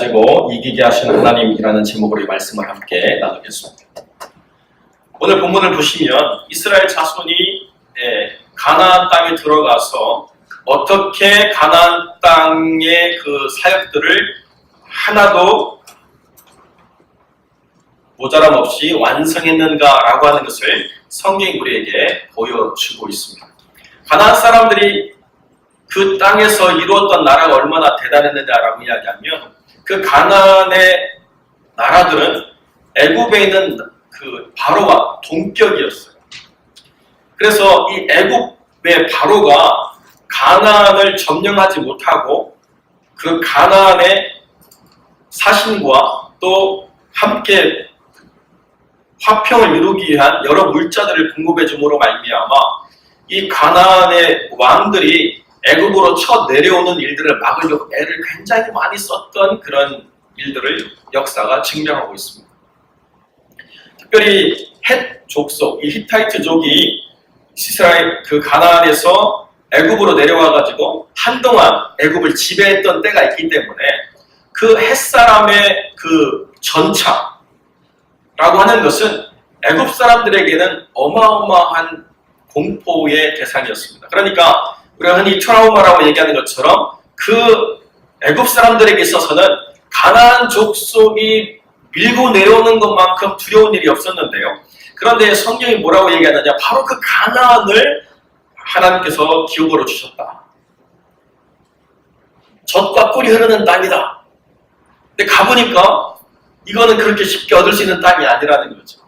가지고 이기게 하시는 하나님이라는 제목으로 이 말씀을 함께 나누겠습니다. 오늘 본문을 보시면 이스라엘 자손이 가나안 땅에 들어가서 어떻게 가나안 땅의 그 사역들을 하나도 모자람 없이 완성했는가라고 하는 것을 성경이 우리에게 보여주고 있습니다. 가나안 사람들이 그 땅에서 이루었던 나라가 얼마나 대단했느냐라고 이야기하면 그 가나안의 나라들은 애굽에 있는 그 바로가 동격이었어요. 그래서 이 애굽의 바로가 가나안을 점령하지 못하고 그 가나안의 사신과 또 함께 화평을 이루기 위한 여러 물자들을 공급해 줌으로 말미암아 이 가나안의 왕들이 애굽으로 쳐 내려오는 일들을 막으려고 애를 굉장히 많이 썼던 그런 일들을 역사가 증명하고 있습니다. 특별히 헷 족속, 이 히타이트족이 이스라엘 그 가나안에서 애굽으로 내려와 가지고 한동안 애굽을 지배했던 때가 있기 때문에 그 헷 사람의 그 전차라고 하는 것은 애굽 사람들에게는 어마어마한 공포의 대상이었습니다. 그러니까 우리가 흔히 트라우마라고 얘기하는 것처럼 그 애굽 사람들에게 있어서는 가나안 족속이 밀고 내려오는 것만큼 두려운 일이 없었는데요. 그런데 성경이 뭐라고 얘기하느냐? 바로 그 가나안을 하나님께서 기업으로 주셨다. 젖과 꿀이 흐르는 땅이다. 근데 가보니까 이거는 그렇게 쉽게 얻을 수 있는 땅이 아니라는 거죠.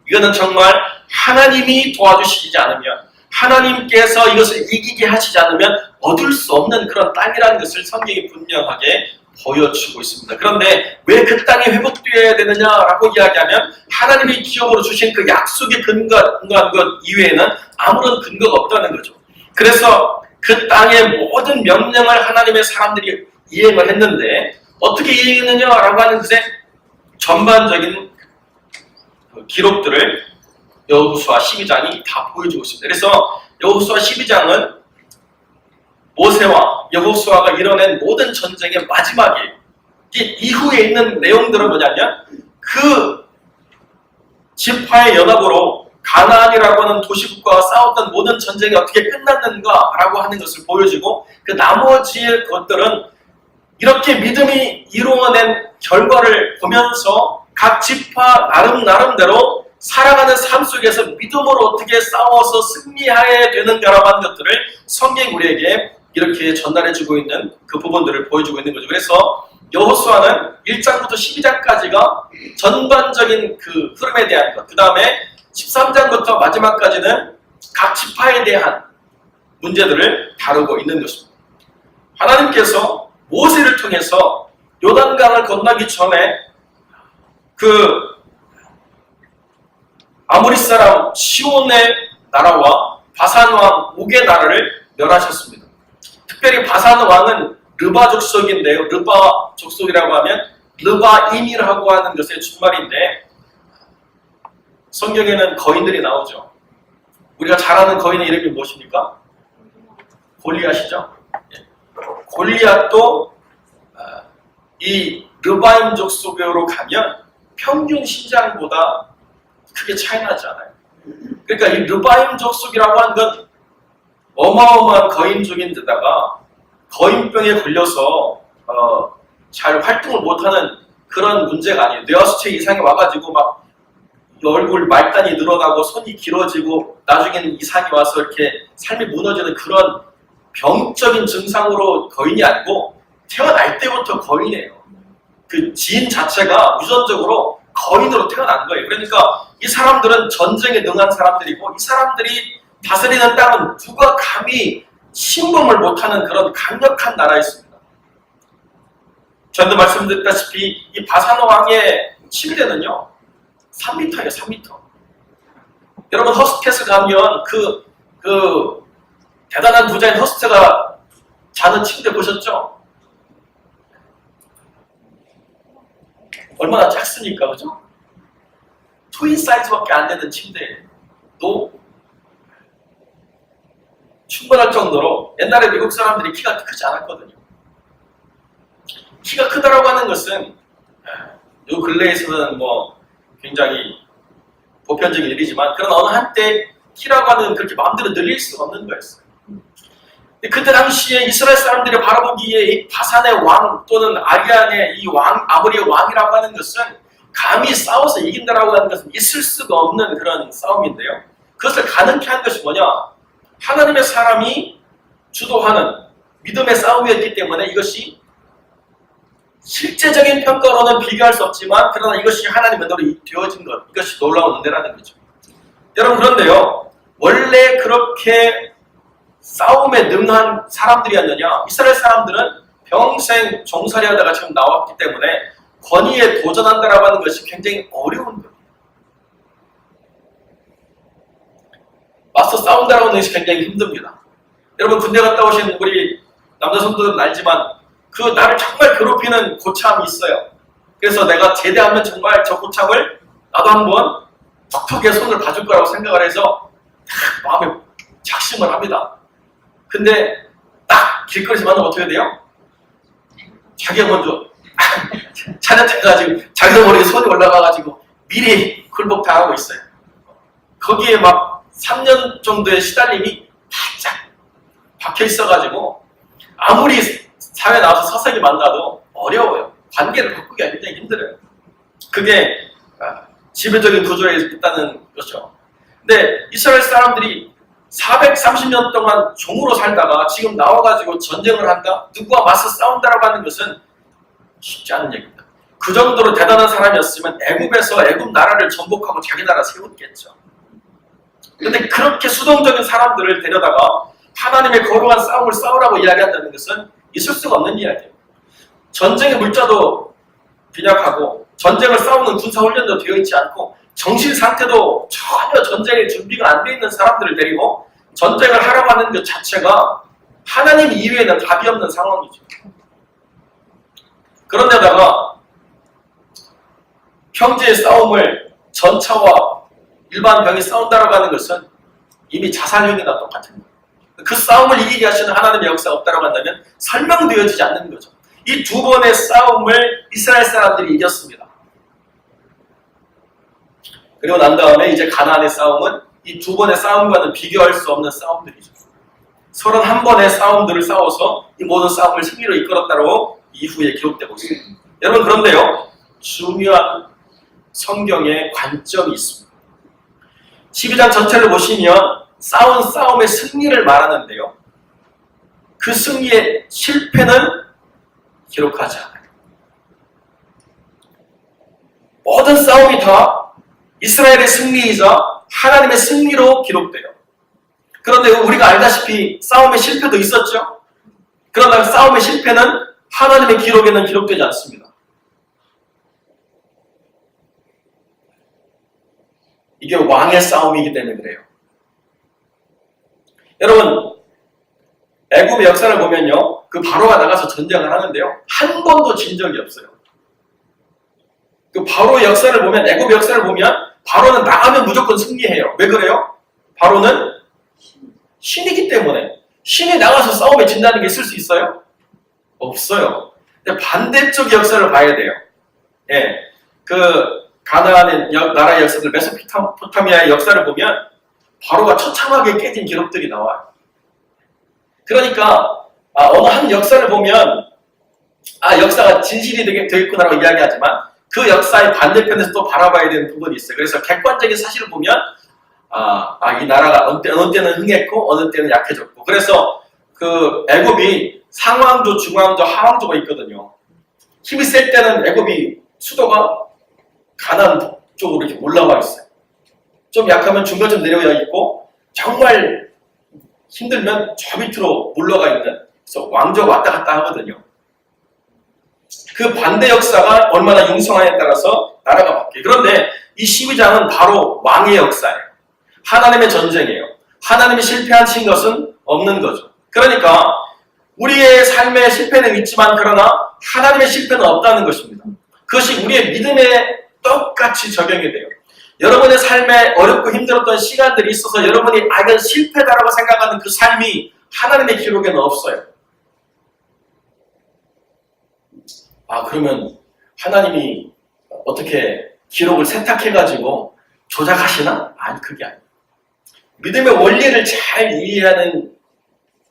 이거는 정말 하나님이 도와주시지 않으면, 하나님께서 이것을 이기게 하시지 않으면 얻을 수 없는 그런 땅이라는 것을 성경이 분명하게 보여주고 있습니다. 그런데 왜 그 땅이 회복되어야 되느냐라고 이야기하면 하나님이 기업으로 주신 그 약속에 근거한 것 이외에는 아무런 근거가 없다는 거죠. 그래서 그 땅의 모든 명령을 하나님의 사람들이 이행을 했는데 어떻게 이행했느냐라고 하는 것의 전반적인 기록들을 여호수아 12장이 다 보여주고 있습니다. 그래서 여호수아 12장은 모세와 여호수아가 이뤄낸 모든 전쟁의 마지막에 이후에 있는 내용들은 뭐냐면 그 지파의 연합으로 가나안이라고 하는 도시국가와 싸웠던 모든 전쟁이 어떻게 끝났는가라고 하는 것을 보여주고 그 나머지의 것들은 이렇게 믿음이 이루어낸 결과를 보면서 각 지파 나름대로 살아가는 삶 속에서 믿음으로 어떻게 싸워서 승리해야 되는가라고 하는 것들을 성경이 우리에게 이렇게 전달해주고 있는 그 부분들을 보여주고 있는 거죠. 그래서 여호수아는 1장부터 12장까지가 전반적인 그 흐름에 대한 것, 그 다음에 13장부터 마지막까지는 각 지파에 대한 문제들을 다루고 있는 것입니다. 하나님께서 모세를 통해서 요단강을 건너기 전에 그 아모리 사람 시온의 나라와 바산 왕 옥의 나라를 멸하셨습니다. 특별히 바산 왕은 르바 족속인데요. 르바 족속이라고 하면 르바임이라고 하는 것의 준말인데 성경에는 거인들이 나오죠. 우리가 잘 아는 거인의 이름이 무엇입니까? 골리앗이죠. 골리앗도 이 르바임 족속으로 가면 평균 신장보다 크게 차이 나지 않아요. 그러니까 이 르바임 족속이라고 하는 건 어마어마한 거인족인데다가 거인병에 걸려서 잘 활동을 못하는 그런 문제가 아니에요. 뇌하수체 이상이 와가지고 막 얼굴 말단이 늘어나고 손이 길어지고 나중에는 이상이 와서 이렇게 삶이 무너지는 그런 병적인 증상으로 거인이 아니고 태어날 때부터 거인이에요. 그 지인 자체가 유전적으로 거인으로 태어난 거예요. 그러니까 이 사람들은 전쟁에 능한 사람들이고 이 사람들이 다스리는 땅은 누가 감히 침범을 못하는 그런 강력한 나라였습니다. 전도 말씀드렸다시피 이 바산 왕의 침대는요 3m예요. 3m. 여러분 허스켓을 가면 그 대단한 부자인 허스트가 자는 침대 보셨죠? 얼마나 작습니까? 그죠? 트윈 사이즈밖에 안 되는 침대도 충분할 정도로 옛날에 미국 사람들이 키가 크지 않았거든요. 키가 크다라고 하는 것은 요 근래에서는 뭐 굉장히 보편적인 일이지만 그런 어느 한때 키라고 하는 그렇게 마음대로 늘릴 수가 없는 거였어요. 그때 당시에 이스라엘 사람들이 바라보기에 이 바산의 왕 또는 아리안의 이 왕, 아모리의 왕이라고 하는 것은 감히 싸워서 이긴다라고 하는 것은 있을 수가 없는 그런 싸움인데요. 그것을 가능케 한 것이 뭐냐? 하나님의 사람이 주도하는 믿음의 싸움이었기 때문에 이것이 실제적인 평가로는 비교할 수 없지만 그러나 이것이 하나님의 은혜로 되어진 것, 이것이 놀라운 은혜라는 거죠. 여러분 그런데요, 원래 그렇게 싸움에 능한 사람들이었느냐? 이스라엘 사람들은 평생 종살이 하다가 지금 나왔기 때문에 권위에 도전한다라고 하는 것이 굉장히 어려운 겁니다. 맞서 싸운다라고 하는 것이 굉장히 힘듭니다. 여러분 군대 갔다 오신 우리 남자 성도들은 알지만 그 나를 정말 괴롭히는 고참이 있어요. 그래서 내가 제대하면 정말 저 고참을 나도 한번 톡톡하게 손을 봐줄 거라고 생각을 해서 마음에 작심을 합니다. 근데 딱 길거리에서 만나면 어떻게 돼요? 자기가 먼저 차렷해가지고 자기도 모르게 손이 올라가가지고 미리 굴복당하고 있어요. 거기에 막 3년 정도의 시달림이 바짝 박혀 있어가지고 아무리 사회에 나와서 서서히 만나도 어려워요. 관계를 바꾸기가 굉장히 힘들어요. 그게 지배적인 구조에 있다는 거죠. 근데 이스라엘 사람들이 430년 동안 종으로 살다가 지금 나와가지고 전쟁을 한다? 누구와 맞서 싸운다라고 하는 것은 쉽지 않은 얘기입니다. 그 정도로 대단한 사람이었으면 애굽에서 애굽 나라를 전복하고 자기 나라 세웠겠죠. 근데 그렇게 수동적인 사람들을 데려다가 하나님의 거룩한 싸움을 싸우라고 이야기한다는 것은 있을 수가 없는 이야기예요. 전쟁의 물자도 빈약하고 전쟁을 싸우는 군사훈련도 되어 있지 않고 정신 상태도 전혀 전쟁에 준비가 안 돼 있는 사람들을 데리고 전쟁을 하라고 하는 것 자체가 하나님 이외에는 답이 없는 상황이죠. 그런데다가 형제의 싸움을 전차와 일반 병이 싸운다라고 하는 것은 이미 자살행위나 똑같은 거예요. 그 싸움을 이기게 하시는 하나님의 역사가 없다라고 한다면 설명되어지지 않는 거죠. 이 두 번의 싸움을 이스라엘 사람들이 이겼습니다. 그리고 난 다음에 이제 가나안의 싸움은 이 두 번의 싸움과는 비교할 수 없는 싸움들이죠. 31번의 싸움들을 싸워서 이 모든 싸움을 승리로 이끌었다고 이후에 기록되고 있습니다. 여러분 그런데요, 중요한 성경의 관점이 있습니다. 12장 전체를 보시면 싸운 싸움의 승리를 말하는데요, 그 승리의 실패는 기록하지 않아요. 모든 싸움이 다 이스라엘의 승리이자 하나님의 승리로 기록돼요. 그런데 우리가 알다시피 싸움의 실패도 있었죠. 그러나 싸움의 실패는 하나님의 기록에는 기록되지 않습니다. 이게 왕의 싸움이기 때문에 그래요. 여러분 애굽의 역사를 보면요, 그 바로가 나가서 전쟁을 하는데요, 한 번도 진 적이 없어요. 그 바로의 역사를 보면, 애굽의 역사를 보면 바로는 나가면 무조건 승리해요. 왜 그래요? 바로는 신이기 때문에. 신이 나가서 싸움에 진다는 게 있을 수 있어요? 없어요. 근데 반대쪽 역사를 봐야 돼요. 예, 그 가나안의 나라의 역사들, 메소포타미아의 역사를 보면 바로가 처참하게 깨진 기록들이 나와요. 그러니까 어느 한 역사를 보면 역사가 진실이 되겠구나라고 이야기하지만 그 역사의 반대편에서 또 바라봐야 되는 부분이 있어요. 그래서 객관적인 사실을 보면 이 나라가 어느 때는 흥했고 어느 때는 약해졌고, 그래서 그 애굽이 상왕조, 중왕조, 하왕조가 있거든요. 힘이 셀 때는 애굽이 수도가 가나안 북쪽으로 이렇게 올라와 있어요. 좀 약하면 중간쯤 내려와 있고 정말 힘들면 저 밑으로 물러가 있는, 그래서 왕조가 왔다 갔다 하거든요. 그 반대 역사가 얼마나 융성하냐에 따라서 나라가 바뀌어요. 그런데 이 12장은 바로 왕의 역사예요. 하나님의 전쟁이에요. 하나님이 실패하신 것은 없는 거죠. 그러니까 우리의 삶의 실패는 있지만 그러나 하나님의 실패는 없다는 것입니다. 그것이 우리의 믿음에 똑같이 적용이 돼요. 여러분의 삶에 어렵고 힘들었던 시간들이 있어서 여러분이 이건 실패다라고 생각하는 그 삶이 하나님의 기록에는 없어요. 그러면 하나님이 어떻게 기록을 세탁해가지고 조작하시나? 아니, 그게 아니에요. 믿음의 원리를 잘 이해하는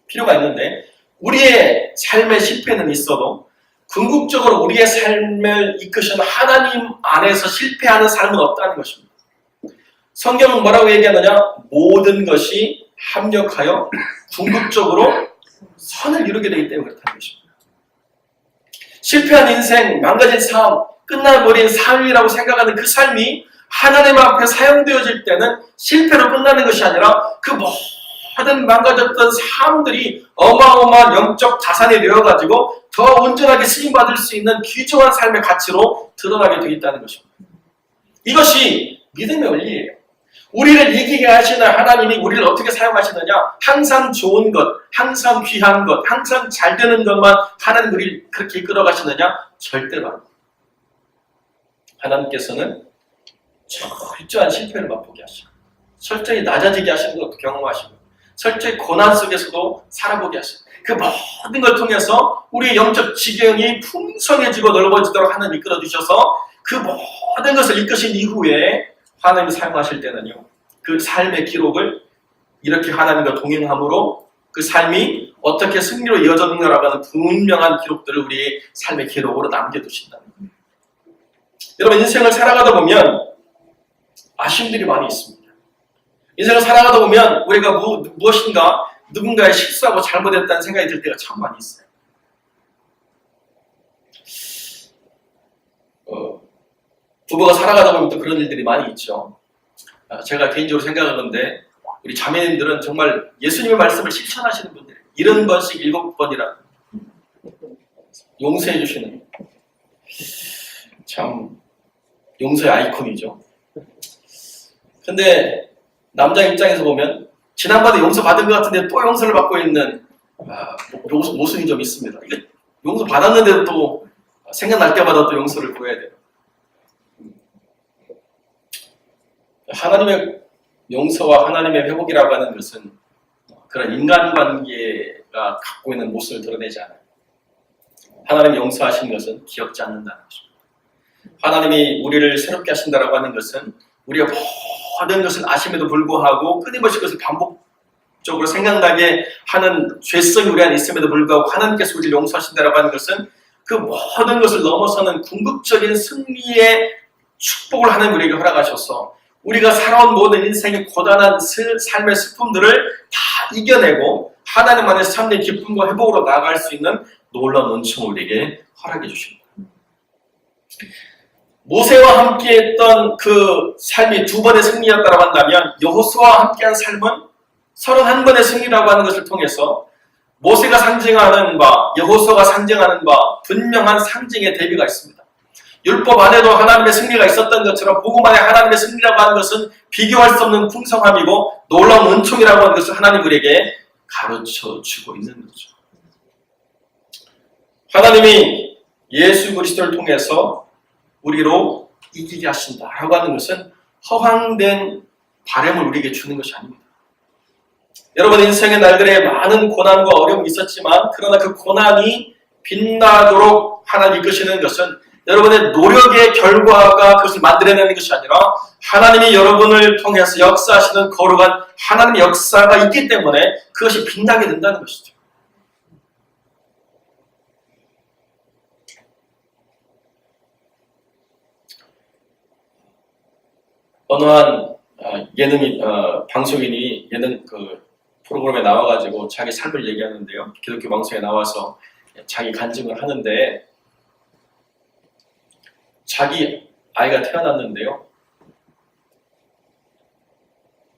필요가 있는데, 우리의 삶의 실패는 있어도 궁극적으로 우리의 삶을 이끄시는 하나님 안에서 실패하는 삶은 없다는 것입니다. 성경은 뭐라고 얘기하느냐? 모든 것이 합력하여 궁극적으로 선을 이루게 되기 때문에 그렇다는 것입니다. 실패한 인생, 망가진 삶, 끝나버린 삶이라고 생각하는 그 삶이 하나님 앞에 사용되어질 때는 실패로 끝나는 것이 아니라 그 모든 망가졌던 삶들이 어마어마한 영적 자산이 되어가지고 더 온전하게 쓰임받을 수 있는 귀중한 삶의 가치로 드러나게 되겠다는 것입니다. 이것이 믿음의 원리예요. 우리를 이기게 하시는 하나님이 우리를 어떻게 사용하시느냐? 항상 좋은 것, 항상 귀한 것, 항상 잘 되는 것만 하나님 우리를 그렇게 이끌어가시느냐? 절대로 아닙니다. 하나님께서는 철저한 실패를 맛보게 하시고, 철저히 낮아지게 하시는 것도 경험하시고, 철저히 고난 속에서도 살아보게 하시고, 그 모든 걸 통해서 우리의 영적 지경이 풍성해지고 넓어지도록 하나님 이끌어주셔서 그 모든 것을 이끄신 이후에 하나님이 사용하실 때는요, 그 삶의 기록을 이렇게 하나님과 동행함으로 그 삶이 어떻게 승리로 이어졌는가라고 하는 분명한 기록들을 우리의 삶의 기록으로 남겨두신다는 거예요. 여러분, 인생을 살아가다 보면 아쉬움들이 많이 있습니다. 인생을 살아가다 보면 우리가 무엇인가 누군가의 실수하고 잘못했다는 생각이 들 때가 참 많이 있어요. 부부가 살아가다 보면 또 그런 일들이 많이 있죠. 제가 개인적으로 생각하는데 우리 자매님들은 정말 예수님의 말씀을 실천하시는 분들이에요. 70번씩 7번이라 용서해 주시는, 참 용서의 아이콘이죠. 근데 남자 입장에서 보면 지난번에 용서 받은 것 같은데 또 용서를 받고 있는 모순이 좀 있습니다. 이거 용서 받았는데도 또 생각날 때마다 또 용서를 구해야 돼요. 하나님의 용서와 하나님의 회복이라고 하는 것은 그런 인간관계가 갖고 있는 모습을 드러내지 않아요. 하나님이 용서하신 것은 기억지 않는다는 것입니다. 하나님이 우리를 새롭게 하신다라고 하는 것은 우리가 모든 것을 아심에도 불구하고 끊임없이 그것을 반복적으로 생각나게 하는 죄성이 우리 안에 있음에도 불구하고 하나님께서 우리를 용서하신다라고 하는 것은 그 모든 것을 넘어서는 궁극적인 승리의 축복을 하나님 우리에게 허락하셔서 우리가 살아온 모든 인생의 고단한 삶의 슬픔들을 다 이겨내고 하나님 안에서 참된 기쁨과 회복으로 나아갈 수 있는 놀라운 은총을 우리에게 허락해 주십니다. 모세와 함께했던 그 삶이 2번의 승리였다고 한다면 여호수아와 함께한 삶은 31번의 승리라고 하는 것을 통해서 모세가 상징하는 바, 여호수아가 상징하는 바 분명한 상징의 대비가 있습니다. 율법 안에도 하나님의 승리가 있었던 것처럼 복음 안에 하나님의 승리라고 하는 것은 비교할 수 없는 풍성함이고 놀라운 은총이라고 하는 것을 하나님 우리에게 가르쳐주고 있는 거죠. 하나님이 예수 그리스도를 통해서 우리로 이기게 하신다라고 하는 것은 허황된 바람을 우리에게 주는 것이 아닙니다. 여러분, 인생의 날들에 많은 고난과 어려움이 있었지만 그러나 그 고난이 빛나도록 하나님 이끄시는 것은 여러분의 노력의 결과가 그것을 만들어내는 것이 아니라 하나님이 여러분을 통해서 역사하시는 거룩한 하나님의 역사가 있기 때문에 그것이 빛나게 된다는 것이죠. 어느 한 방송인이 예능 프로그램에 나와가지고 자기 삶을 얘기하는데요. 기독교 방송에 나와서 자기 간증을 하는데 자기 아이가 태어났는데요.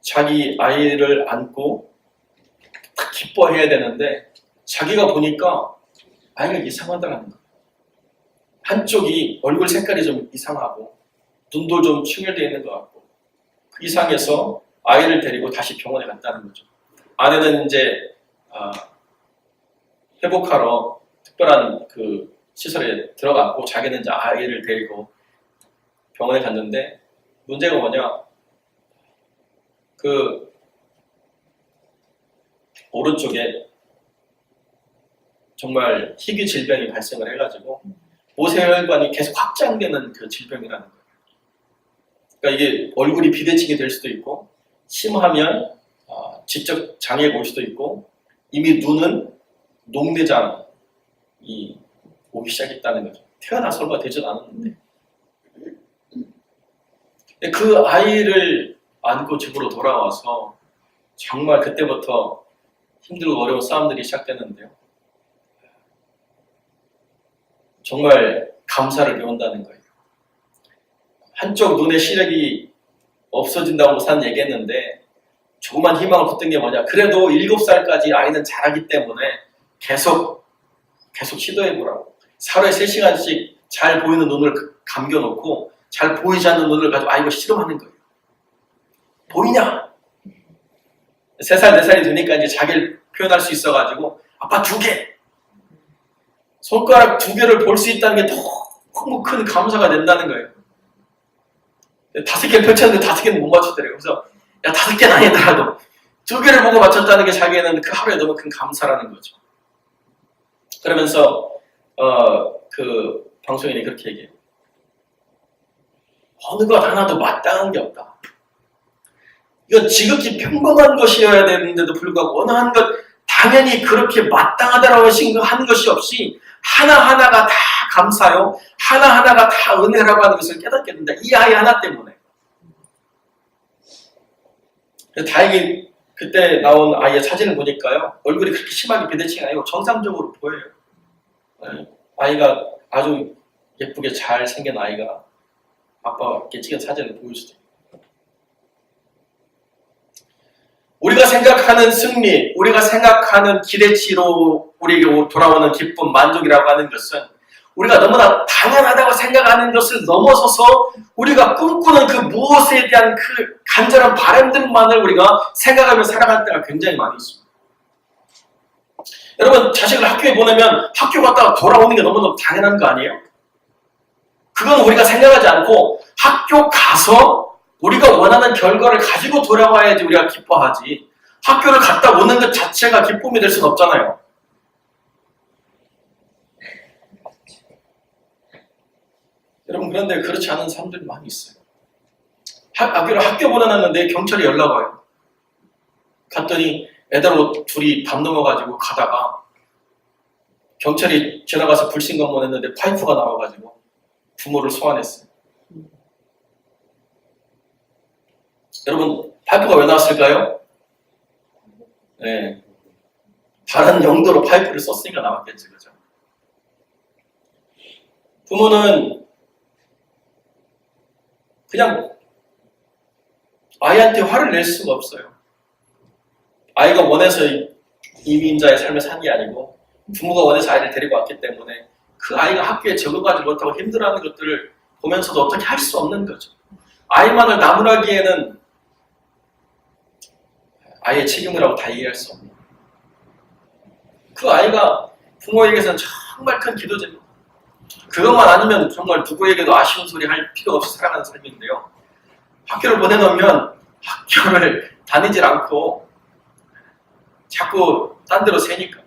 자기 아이를 안고 기뻐해야 되는데 자기가 보니까 아이가 이상하다는 거예요. 한쪽이 얼굴 색깔이 좀 이상하고 눈도 좀 충혈되어 있는 것 같고 그 이상해서 아이를 데리고 다시 병원에 갔다는 거죠. 아내는 이제 회복하러 특별한 그 시설에 들어갔고 자기는 이제 아이를 데리고 병원에 갔는데 문제가 뭐냐? 그 오른쪽에 정말 희귀 질병이 발생을 해가지고 모세혈관이 계속 확장되는 그 질병이라는 거예요. 그러니까 이게 얼굴이 비대칭이 될 수도 있고 심하면 지적 장애가 올 수도 있고 이미 눈은 녹내장이 오기 시작했다는 거죠. 태어나서 얼마 되지 않았는데 그 아이를 안고 집으로 돌아와서 정말 그때부터 힘들고 어려운 싸움들이 시작되는데요. 정말 감사를 배운다는 거예요. 한쪽 눈의 시력이 없어진다고 의사는 얘기했는데 조그만 희망을 붙든 게 뭐냐. 그래도 7살까지 아이는 자라기 때문에 계속 시도해보라고. 하루에 3시간씩 잘 보이는 눈을 감겨놓고 잘 보이지 않는 눈을 가지고 아이가 실험하는 거예요. 보이냐? 3살, 4살이 되니까 이제 자기를 표현할 수 있어가지고 아빠 2개! 손가락 2개를 볼 수 있다는 게 너무 큰 감사가 된다는 거예요. 5개를 펼쳤는데 5개는 못 맞추더래요. 그래서 야 5개는 아니더라도 2개를 보고 맞췄다는 게 자기에는 그 하루에 너무 큰 감사라는 거죠. 그러면서 그 방송인이 그렇게 얘기해요. 어느 것 하나도 마땅한 게 없다. 이건 지극히 평범한 것이어야 되는데도 불구하고 어느 한 것 당연히 그렇게 마땅하다라고 하는 것이 없이 하나하나가 다 감사요. 하나하나가 다 은혜라고 하는 것을 깨닫게 된다. 이 아이 하나 때문에. 다행히 그때 나온 아이의 사진을 보니까요. 얼굴이 그렇게 심하게 비대칭이 아니고 정상적으로 보여요. 아이가 아주 예쁘게 잘 생긴 아이가 아빠가 이렇게 찍은 사진을 보여주죠. 우리가 생각하는 승리, 우리가 생각하는 기대치로 우리에게 돌아오는 기쁨, 만족이라고 하는 것은 우리가 너무나 당연하다고 생각하는 것을 넘어서서 우리가 꿈꾸는 그 무엇에 대한 그 간절한 바람들만을 우리가 생각하며 살아갈 때가 굉장히 많이 있습니다. 여러분, 자식을 학교에 보내면 학교 갔다가 돌아오는 게 너무너무 당연한 거 아니에요? 그건 우리가 생각하지 않고 학교 가서 우리가 원하는 결과를 가지고 돌아와야지 우리가 기뻐하지. 학교를 갔다 오는 것 자체가 기쁨이 될 수는 없잖아요. 여러분, 그런데 그렇지 않은 사람들이 많이 있어요. 학교 보내놨는데 경찰이 연락 와요. 갔더니 애들하고 둘이 밥 넘어가지고 가다가 경찰이 지나가서 불신검문했는데 파이프가 나와가지고 부모를 소환했어요. 여러분, 파이프가 왜 나왔을까요? 네, 다른 용도로 파이프를 썼으니까 나왔겠죠, 그죠? 부모는 그냥 아이한테 화를 낼 수가 없어요. 아이가 원해서 이민자의 삶을 산 게 아니고 부모가 원해서 아이를 데리고 왔기 때문에 그 아이가 학교에 적응하지 못하고 힘들어하는 것들을 보면서도 어떻게 할 수 없는 거죠. 아이만을 나무라기에는 아이의 책임이라고 다 이해할 수 없는 그 아이가 부모에게서는 정말 큰 기도제입니다. 그것만 아니면 정말 누구에게도 아쉬운 소리 할 필요 없이 살아가는 삶인데요. 학교를 보내놓으면 학교를 다니질 않고 자꾸 딴 데로 새니까.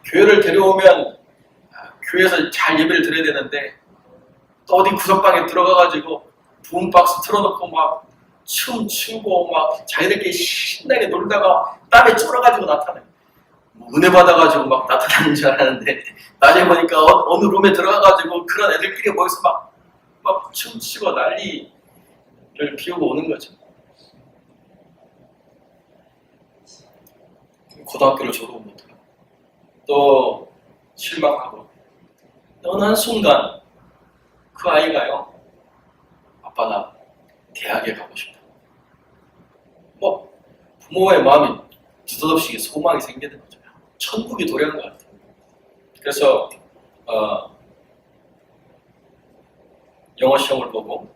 교회를 데려오면 교회에서 잘 예배를 드려야 되는데 또 어디 구석방에 들어가가지고 붐박스 틀어놓고 막 춤추고 막 자기들끼리 신나게 놀다가 땀에 쫄아가지고 나타나요. 은혜 받아가지고 막 나타나는 줄 알았는데 나중에 보니까 어느 룸에 들어가가지고 그런 애들끼리 모여서 막 춤추고 난리를 피우고 오는 거죠. 고등학교를 졸업 못하고 또 실망하고 어느 한순간 그 아이가요, 아빠 나 대학에 가고 싶다. 부모의 마음이 느닷없이 소망이 생기는 거죠. 천국이 도래한 것 같아요. 그래서 영어 시험을 보고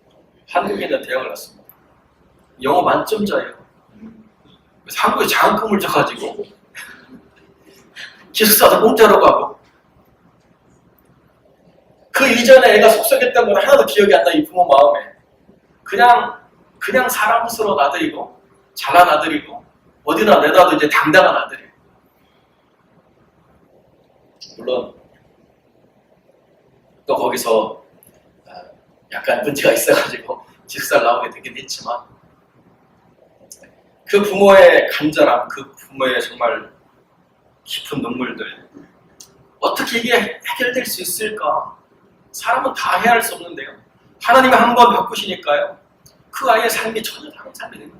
한국에 있는 대학을 갔습니다. 영어 만점자예요. 그래서 한국에 장학금을 줘가지고 기숙사도 공짜로 가고 그 이전에 애가 속썩였던 건 하나도 기억이 안 나. 이 부모 마음에 그냥 사랑스러운 아들이고 잘난 아들이고 어디나 내놔도 이제 당당한 아들이에요. 물론 또 거기서 약간 문제가 있어가지고 직살 나오게 되긴 했지만 그 부모의 간절함, 그 부모의 정말 깊은 눈물들 어떻게 이게 해결될 수 있을까? 사람은 다 헤아릴 수 없는데요. 하나님이 한 번 바꾸시니까요. 그 아이의 삶이 전혀 다른 삶이 됩니다.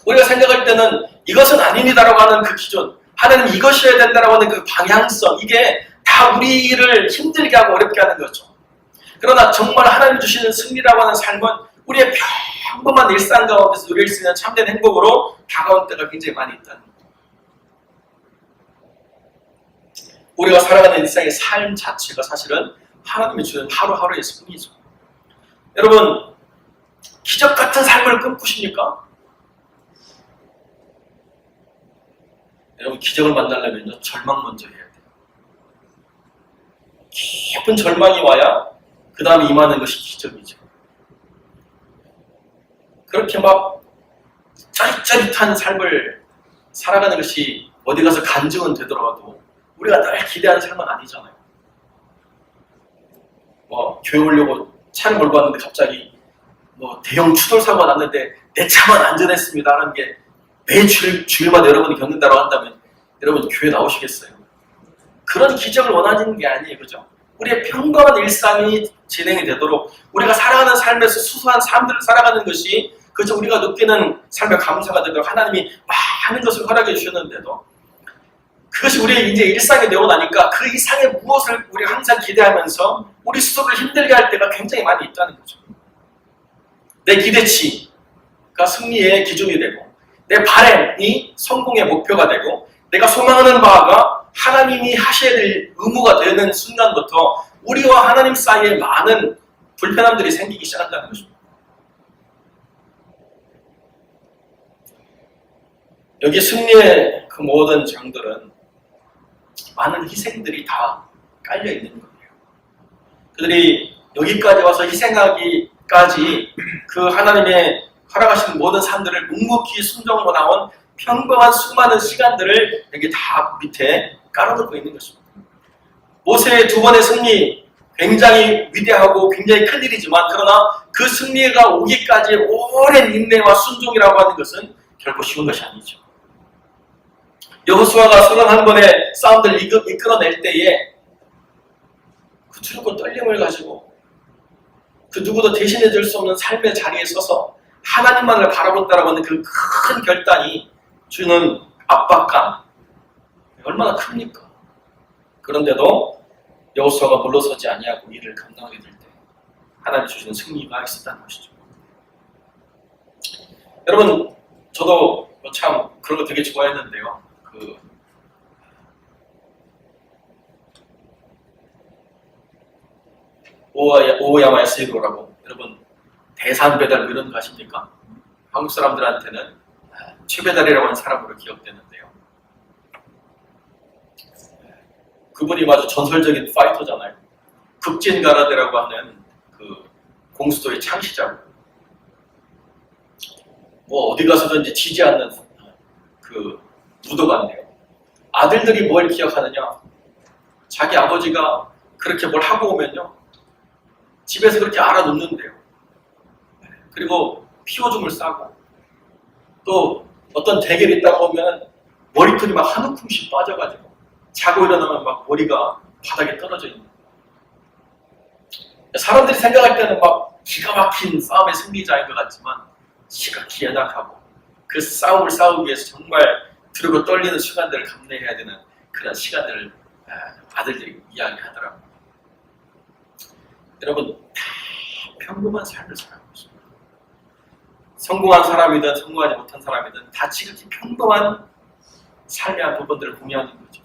우리가 생각할 때는 이것은 아닙니다라고 하는 그 기준, 하나님 이것이어야 된다라고 하는 그 방향성, 이게 다 우리를 힘들게 하고 어렵게 하는 거죠. 그러나 정말 하나님 주시는 승리라고 하는 삶은 우리의 평범한 일상 가운데서 누릴 수 있는 참된 행복으로 다가올 때가 굉장히 많이 있다는 거죠. 우리가 살아가는 일상의 삶 자체가 사실은 하나님이 주는 하루하루의 승리죠. 여러분, 기적 같은 삶을 꿈꾸십니까? 여러분, 기적을 만나려면 절망 먼저 해야 돼요. 깊은 절망이 와야 그 다음에 임하는 것이 기적이죠. 그렇게 막 짜릿짜릿한 삶을 살아가는 것이 어디 가서 간증은 되더라도 우리가 늘 기대하는 삶은 아니잖아요. 뭐 교회 오려고 차를 몰고 왔는데 갑자기 뭐 대형 추돌 사고가 났는데 내 차만 안전했습니다 하는 게 매 주일마다 여러분이 겪는다고 한다면 여러분 교회 나오시겠어요? 그런 기적을 원하는 게 아니에요. 그죠? 우리의 평범한 일상이 진행이 되도록 우리가 살아가는 삶에서 수수한 삶들을 살아가는 것이 그저 우리가 느끼는 삶의 감사가 되도록 하나님이 많은 것을 허락해 주셨는데도 그것이 우리의 이제 일상이 되고 나니까 그 이상의 무엇을 우리가 항상 기대하면서 우리 스스로를 힘들게 할 때가 굉장히 많이 있다는 거죠. 내 기대치가 승리의 기준이 되고 내 바램이 성공의 목표가 되고 내가 소망하는 바가 하나님이 하셔야 될 의무가 되는 순간부터 우리와 하나님 사이에 많은 불편함들이 생기기 시작한다는 것입니다. 여기 승리의 그 모든 장들은 많은 희생들이 다 깔려 있는 거예요. 그들이 여기까지 와서 희생하기까지 그 하나님의 허락하신 모든 삶들을 묵묵히 순종으로 나온 평범한 수많은 시간들을 여기 다 밑에 깔아놓고 있는 것입니다. 모세의 두 번의 승리 굉장히 위대하고 굉장히 큰 일이지만 그러나 그 승리가 오기까지 오랜 인내와 순종이라고 하는 것은 결코 쉬운 것이 아니죠. 여호수아가 31번의 싸움들을 이끌어낼 때에 그 두렵고 떨림을 가지고 그 누구도 대신해 줄 수 없는 삶의 자리에 서서 하나님만을 바라본다라고 하는 그 큰 결단이 주는 압박감 얼마나 큽니까? 그런데도 여호수아가 물러서지 아니하고 일을 감당하게 될 때 하나님 주시는 승리가 있었다는 것이죠. 여러분, 저도 참 그런 거 되게 좋아했는데요. 오야마야 세이로라고 여러분 대산 배달 이런 거 아십니까? 한국 사람들한테는 최배달이라고 하는 사람으로 기억되는데요. 그분이 아주 전설적인 파이터잖아요. 급진가라데라고 하는 그 공수도의 창시자고 뭐 어디 가서든지 지지 않는 그 무도가인데요. 아들들이 뭘 기억하느냐? 자기 아버지가 그렇게 뭘 하고 오면요. 집에서 그렇게 알아놓는데요. 그리고 피오줌을 싸고 또 어떤 대결이 있다고 하면 머리털이 막 한 움큼씩 빠져가지고 자고 일어나면 막 머리가 바닥에 떨어져 있는 사람들이 생각할 때는 막 기가 막힌 싸움의 승리자인 것 같지만 지극히 연약하고 그 싸움을 싸우기 위해서 정말 두렵고 떨리는 순간들을 감내해야 되는 그런 시간들을 아들들이 이야기하더라고요. 여러분 다 평범한 삶을 살아가고 있습니다. 성공한 사람이든 성공하지 못한 사람이든 다 지극히 평범한 삶의 한 부분들을 공유하는 거죠.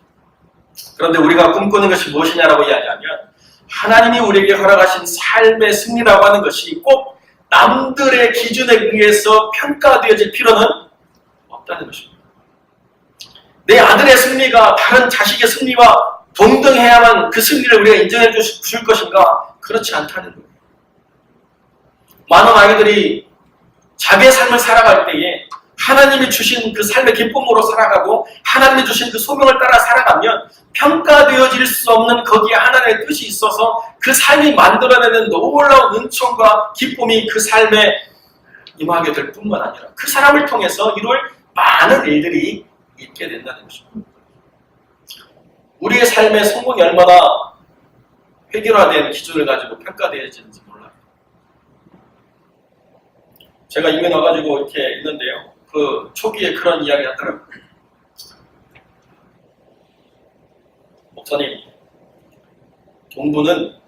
그런데 우리가 꿈꾸는 것이 무엇이냐라고 이야기하면 하나님이 우리에게 허락하신 삶의 승리라고 하는 것이 꼭 남들의 기준에 의해서 평가되어질 필요는 없다는 것입니다. 내 아들의 승리가 다른 자식의 승리와 동등해야만 그 승리를 우리가 인정해 줄 것인가? 그렇지 않다는 거예요. 많은 아이들이 자기의 삶을 살아갈 때에 하나님이 주신 그 삶의 기쁨으로 살아가고 하나님이 주신 그 소명을 따라 살아가면 평가되어질 수 없는 거기에 하나님의 뜻이 있어서 그 삶이 만들어내는 놀라운 은총과 기쁨이 그 삶에 임하게 될 뿐만 아니라 그 사람을 통해서 이룰 많은 일들이 있게 된다는 것입니다. 우리의 삶의 성공이 얼마나 획일화된 기준을 가지고 평가되어지는지 몰라요. 제가 이민 와가지고 이렇게 있는데요. 그 초기에 그런 이야기 하더라고요. 목사님, 동부는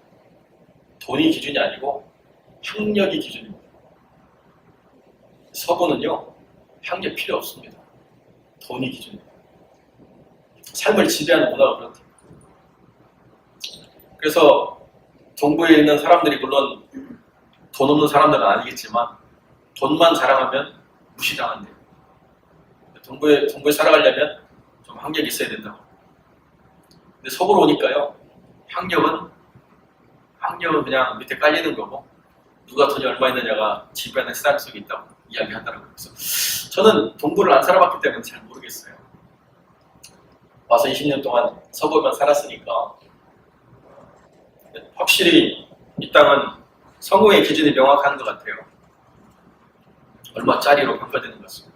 돈이 기준이 아니고 학력이 기준입니다. 서부는요, 학력 필요 없습니다. 돈이 기준입니다. 삶을 지배하는 문화가 그렇대요. 그래서 동부에 있는 사람들이 물론 돈 없는 사람들은 아니겠지만 돈만 자랑하면 무시당한대요. 동부에 살아가려면 좀 학력이 있어야 된다고. 근데 서부로 오니까요, 학력은 그냥 밑에 깔리는 거고 누가 돈이 얼마 있느냐가 지배하는 시스템 속에 있다고 이야기하더라고요. 그래서 저는 동부를 안 살아봤기 때문에 잘 모르겠어요. 와서 20년 동안 서부에만 살았으니까 확실히 이 땅은 성공의 기준이 명확한 것 같아요. 얼마짜리로 평가되는 것 같습니다.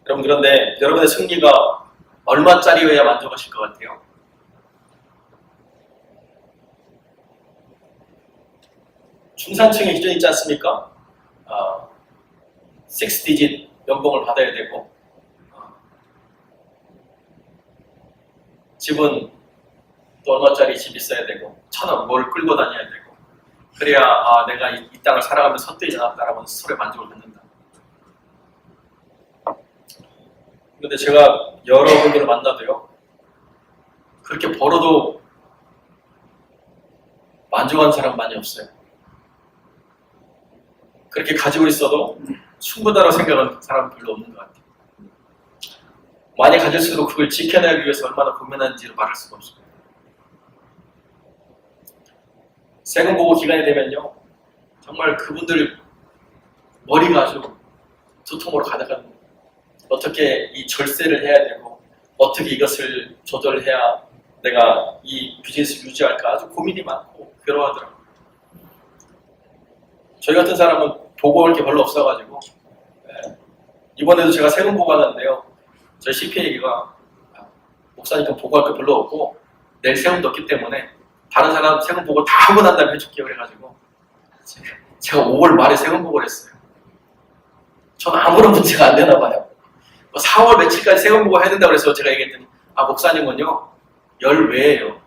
여러분, 그런데 여러분의 승리가 얼마짜리여야 만족하실 것 같아요? 중산층의 기준이 있지 않습니까? 6디짓 연봉을 받아야 되고 집은 또 얼마짜리 집 있어야 되고 차는 뭘 끌고 다녀야 되고 그래야 내가 이 땅을 살아가면서 헛되지 않았다라고 스스로의 만족을 갖는다. 그런데 제가 여러분들을 만나도요, 그렇게 벌어도 만족한 사람 많이 없어요. 그렇게 가지고 있어도 충분하다고 생각하는 사람은 별로 없는 것 같아요. 많이 가질수록 그걸 지켜내기 위해서 얼마나 고민하는지를 말할 수가 없습니다. 세금 보고 기간이 되면요, 정말 그분들 머리가 아주 두통으로 가득합니다. 어떻게 이 절세를 해야 되고 어떻게 이것을 조절해야 내가 이 비즈니스를 유지할까 아주 고민이 많고 괴로워하더라고요. 저희 같은 사람은 보고할 게 별로 없어가지고 이번에도 제가 세금 보고하는데요, 저희 CPA가 목사님 보고할 게 별로 없고 내일 세금도 없기 때문에 다른 사람 세금 보고 다 하고 난 다음에 해줄게요 그래가지고 제가 5월 말에 세금 보고를 했어요. 저는 아무런 문제가 안 되나 봐요. 4월 며칠까지 세금 보고 해야 된다고 해서 제가 얘기했더니 목사님은요 열외예요.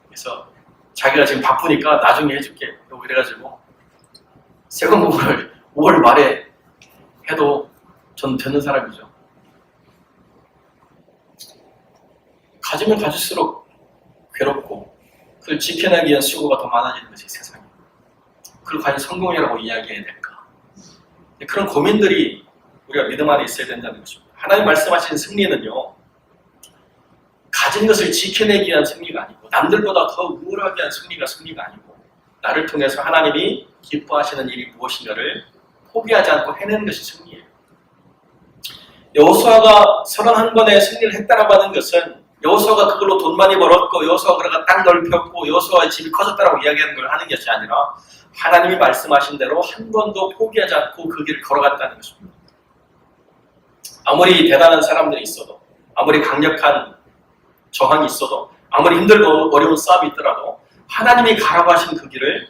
그래서 자기가 지금 바쁘니까 나중에 해줄게 그래가지고 세금 보고를 5월 말에 해도 전 되는 사람이죠. 가지면 가질수록 괴롭고 그걸 지켜내기 위한 수고가 더 많아지는 것이 세상에. 그걸 과연 성공이라고 이야기해야 될까? 그런 고민들이 우리가 믿음 안에 있어야 된다는 것입니다. 하나님 말씀하신 승리는요, 가진 것을 지켜내기 위한 승리가 아니고 남들보다 더 우월하게 위한 승리가 아니고 나를 통해서 하나님이 기뻐하시는 일이 무엇인가를 포기하지 않고 해내는 것이 승리예요. 여호수아가 31번의 승리를 했다라고 하는 것은 여호수아가 그걸로 돈 많이 벌었고 여호수아가 그래가 땅 넓혔고 여호수아의 집이 커졌다라고 이야기하는 걸 하는 것이 아니라 하나님이 말씀하신 대로 한 번도 포기하지 않고 그 길을 걸어갔다는 것입니다. 아무리 대단한 사람들이 있어도 아무리 강력한 저항이 있어도 아무리 힘들고 어려운 싸움이 있더라도 하나님이 가라고 하신 그 길을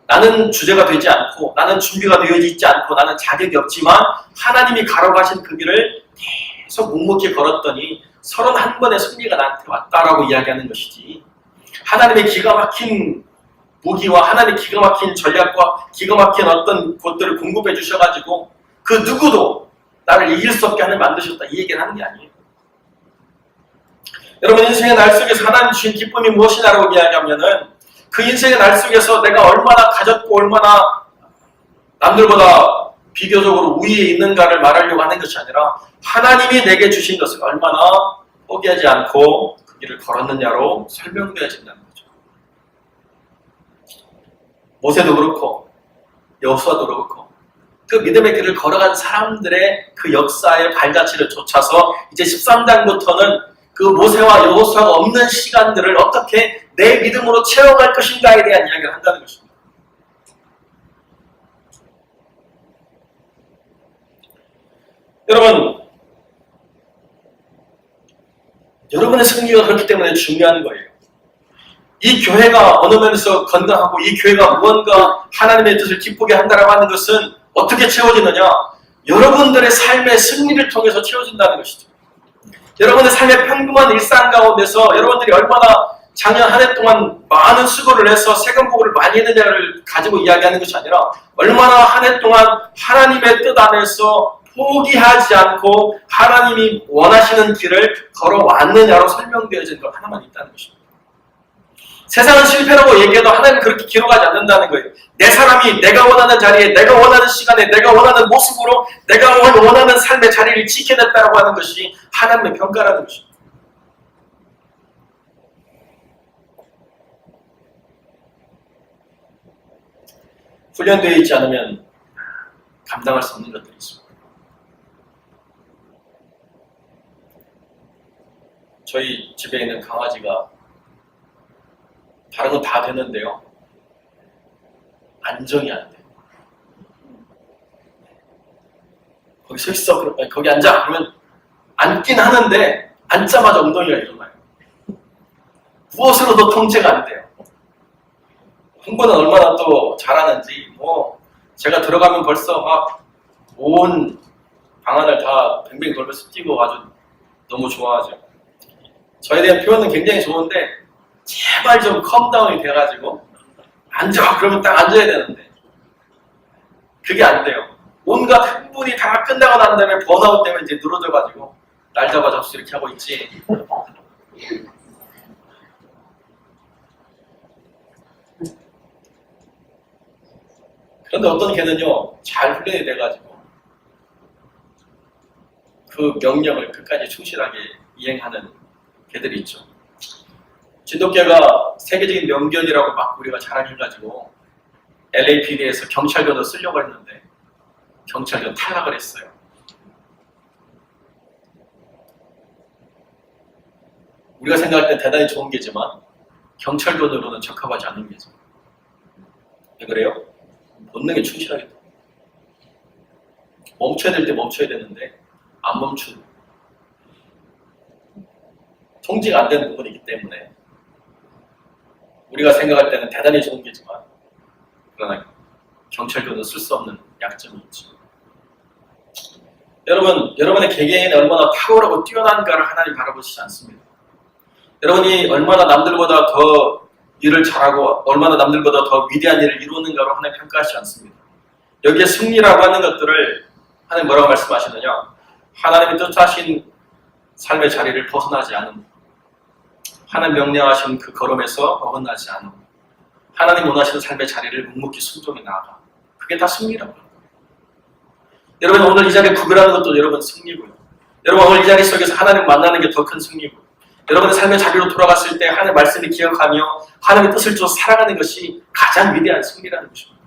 나는 주제가 되지 않고 나는 준비가 되어 있지 않고 나는 자격이 없지만 하나님이 가라고 하신 그 길을 계속 묵묵히 걸었더니 31번의 승리가 나한테 왔다라고 이야기하는 것이지 하나님의 기가 막힌 무기와 하나님의 기가 막힌 전략과 기가 막힌 어떤 것들을 공급해 주셔가지고 그 누구도 나를 이길 수 없게 하나님 만드셨다 이 얘기를 하는 게 아니에요. 여러분 인생의 날 속에서 하나님 주신 기쁨이 무엇이냐라고 이야기하면은 그 인생의 날 속에서 내가 얼마나 가졌고 얼마나 남들보다 비교적으로 우위에 있는가를 말하려고 하는 것이 아니라 하나님이 내게 주신 것을 얼마나 포기하지 않고 그 길을 걸었느냐로 설명되어진다는 거죠. 모세도 그렇고 여호수아도 그렇고 그 믿음의 길을 걸어간 사람들의 그 역사의 발자취를 쫓아서 이제 13장부터는 그 모세와 여호수아가 없는 시간들을 어떻게 내 믿음으로 채워갈 것인가에 대한 이야기를 한다는 것입니다. 여러분, 여러분의 승리가 그렇기 때문에 중요한 거예요. 이 교회가 어느 면에서 건강하고 이 교회가 무언가 하나님의 뜻을 기쁘게 한다라고 하는 것은 어떻게 채워지느냐? 여러분들의 삶의 승리를 통해서 채워진다는 것이죠. 여러분의 삶의 평범한 일상 가운데서 여러분들이 얼마나 작년 한 해 동안 많은 수고를 해서 세금보고를 많이 했느냐를 가지고 이야기하는 것이 아니라 얼마나 한 해 동안 하나님의 뜻 안에서 포기하지 않고 하나님이 원하시는 길을 걸어왔느냐로 설명되어진 것 하나만 있다는 것입니다. 세상은 실패라고 얘기해도 하나님은 그렇게 기록하지 않는다는 거예요. 내 사람이 내가 원하는 자리에, 내가 원하는 시간에, 내가 원하는 모습으로, 내가 원하는 삶의 자리를 지켜냈다고 하는 것이 하나님의 평가라는 것입니다. 훈련되어 있지 않으면 감당할 수 없는 것들이 있습니다. 저희 집에 있는 강아지가 다른 건 다 되는데요. 안정이 안 돼요. 거기 서 있어. 거기 앉아. 그러면 앉긴 하는데 앉자마자 엉덩이가 일어나요. 무엇으로도 통제가 안 돼요. 흥분은 얼마나 또 잘하는지 제가 들어가면 벌써 막 온 방안을 다 뱅뱅 돌면서 뛰고 아주 너무 좋아하죠. 저에 대한 표현은 굉장히 좋은데 제발 좀 컴다운이 돼가지고 앉아 그러면 딱 앉아야 되는데 그게 안 돼요. 온갖 흥분이 다 끝나고 난 다음에 번아웃 때문에 이제 늘어져가지고 날 잡아 잡수 이렇게 하고 있지. 그런데 어떤 개는요 잘 훈련이 돼가지고 그 명령을 끝까지 충실하게 이행하는 개들이 있죠. 진돗개가 세계적인 명견이라고 막 우리가 자랑해가지고 LAPD에서 경찰견을 쓰려고 했는데 경찰견 탈락을 했어요. 우리가 생각할 때 대단히 좋은 개지만 경찰견으로는 적합하지 않은 개죠. 왜 그래요? 본능에 충실하겠다. 멈춰야 될 때 멈춰야 되는데 안 멈추는 통제가 안 되는 부분이 있기 때문에 우리가 생각할 때는 대단히 좋은 게지만 그러나 경찰견은 쓸 수 없는 약점이 있죠. 여러분의 개개인이 얼마나 탁월하고 뛰어난가를 하나님 바라보시지 않습니다. 여러분이 얼마나 남들보다 더 일을 잘하고 얼마나 남들보다 더 위대한 일을 이루는가로 하나님 평가하지 않습니다. 여기에 승리라고 하는 것들을 하나님 뭐라고 말씀하시느냐? 하나님이 뜻하신 삶의 자리를 벗어나지 않음, 하나님 명령하신 그 걸음에서 어긋나지 않음, 하나님 원하시는 삶의 자리를 묵묵히 순종해 나아가. 그게 다 승리라고 합니다. 여러분 오늘 이 자리에 구별하는 것도 여러분 승리고요. 여러분 오늘 이 자리 속에서 하나님 만나는 게 더 큰 승리고 여러분의 삶의 자리로 돌아갔을 때 하나님의 말씀을 기억하며 하나님의 뜻을 쫓아 살아가는 것이 가장 위대한 승리라는 것입니다.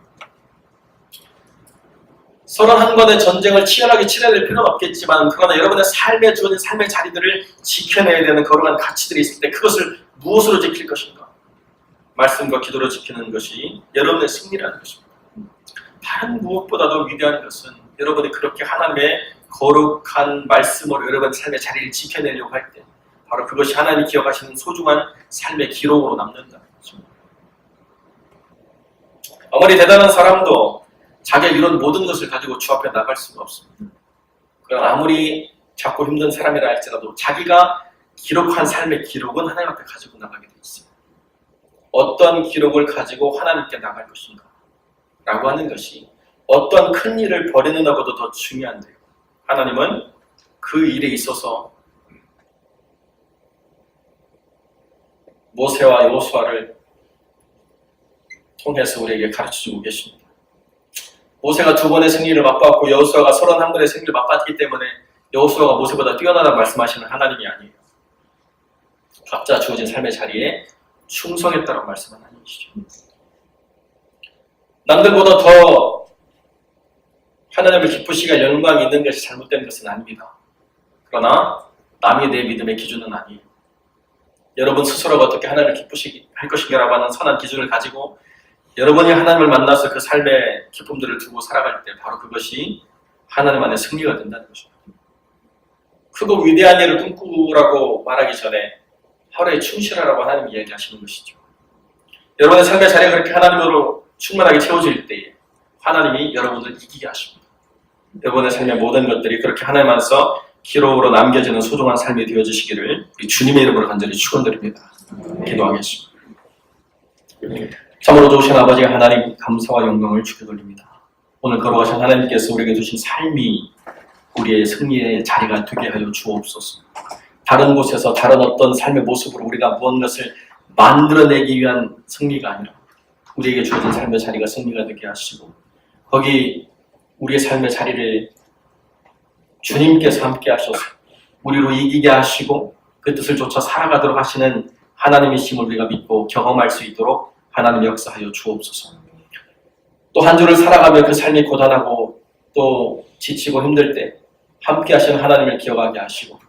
31번의 전쟁을 치열하게 치러야 될 필요는 없겠지만 그러나 여러분의 삶에 주어진 삶의 자리들을 지켜내야 되는 걸어간 가치들이 있을 때 그것을 무엇으로 지킬 것인가? 말씀과 기도로 지키는 것이 여러분의 승리라는 것입니다. 다른 무엇보다도 위대한 것은 여러분이 그렇게 하나님의 거룩한 말씀으로 여러분의 삶의 자리를 지켜내려고 할 때 바로 그것이 하나님이 기억하시는 소중한 삶의 기록으로 남는다는 것입니다. 아무리 대단한 사람도 자기가 이룬 모든 것을 가지고 주 앞에 나갈 수가 없습니다. 그러나 아무리 작고 힘든 사람이라 할지라도 자기가 기록한 삶의 기록은 하나님 앞에 가지고 나가게 되어 있습니다. 어떤 기록을 가지고 하나님께 나갈 것인가 라고 하는 것이 어떤 큰 일을 벌이는 것보다 더 중요한데요. 하나님은 그 일에 있어서 모세와 여호수아를 통해서 우리에게 가르쳐주고 계십니다. 모세가 2번의 승리를 맛봤고 여호수아가 31번의 승리를 맛봤기 때문에 여호수아가 모세보다 뛰어나다고 말씀하시는 하나님이 아니에요. 각자 주어진 삶의 자리에 충성했다고 말씀하는 하나님이시죠. 남들보다 더 하나님을 기쁘시게 영광이 있는 것이 잘못된 것은 아닙니다. 그러나 남이 내 믿음의 기준은 아니에요. 여러분 스스로가 어떻게 하나님을 기쁘시게 할 것인가라고 하는 선한 기준을 가지고 여러분이 하나님을 만나서 그 삶의 기쁨들을 두고 살아갈 때 바로 그것이 하나님 안에 승리가 된다는 것입니다. 크고 위대한 일을 꿈꾸라고 말하기 전에 하루에 충실하라고 하나님이 이야기하시는 것이죠. 여러분의 삶의 자리가 그렇게 하나님으로 충만하게 채워질 때에 하나님이 여러분을 이기게 하십니다. 여러분의 삶의 모든 것들이 그렇게 하나님 안에서 기록으로 남겨지는 소중한 삶이 되어지시기를 우리 주님의 이름으로 간절히 축원드립니다. 기도하겠습니다. 참으로 좋으신 아버지 하나님, 감사와 영광을 주께 돌립니다. 오늘 걸어가신 하나님께서 우리에게 주신 삶이 우리의 승리의 자리가 되게 하여 주옵소서. 다른 곳에서 다른 어떤 삶의 모습으로 우리가 무엇을 만들어내기 위한 승리가 아니라 우리에게 주어진 삶의 자리가 승리가 되게 하시고 거기 우리의 삶의 자리를 주님께서 함께 하셔서 우리로 이기게 하시고 그 뜻을 쫓아 살아가도록 하시는 하나님이심을 우리가 믿고 경험할 수 있도록 하나님 역사하여 주옵소서. 또 한 주를 살아가며 그 삶이 고단하고 또 지치고 힘들 때 함께 하시는 하나님을 기억하게 하시고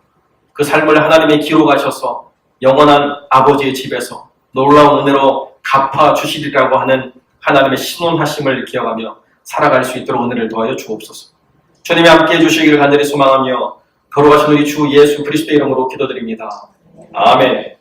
그 삶을 하나님이 기록하셔서 영원한 아버지의 집에서 놀라운 은혜로 갚아주시리라고 하는 하나님의 신원하심을 기억하며 살아갈 수 있도록 은혜를 도하여 주옵소서. 주님이 함께해 주시기를 간절히 소망하며 걸어가신 우리 주 예수 그리스도의 이름으로 기도드립니다. 아멘.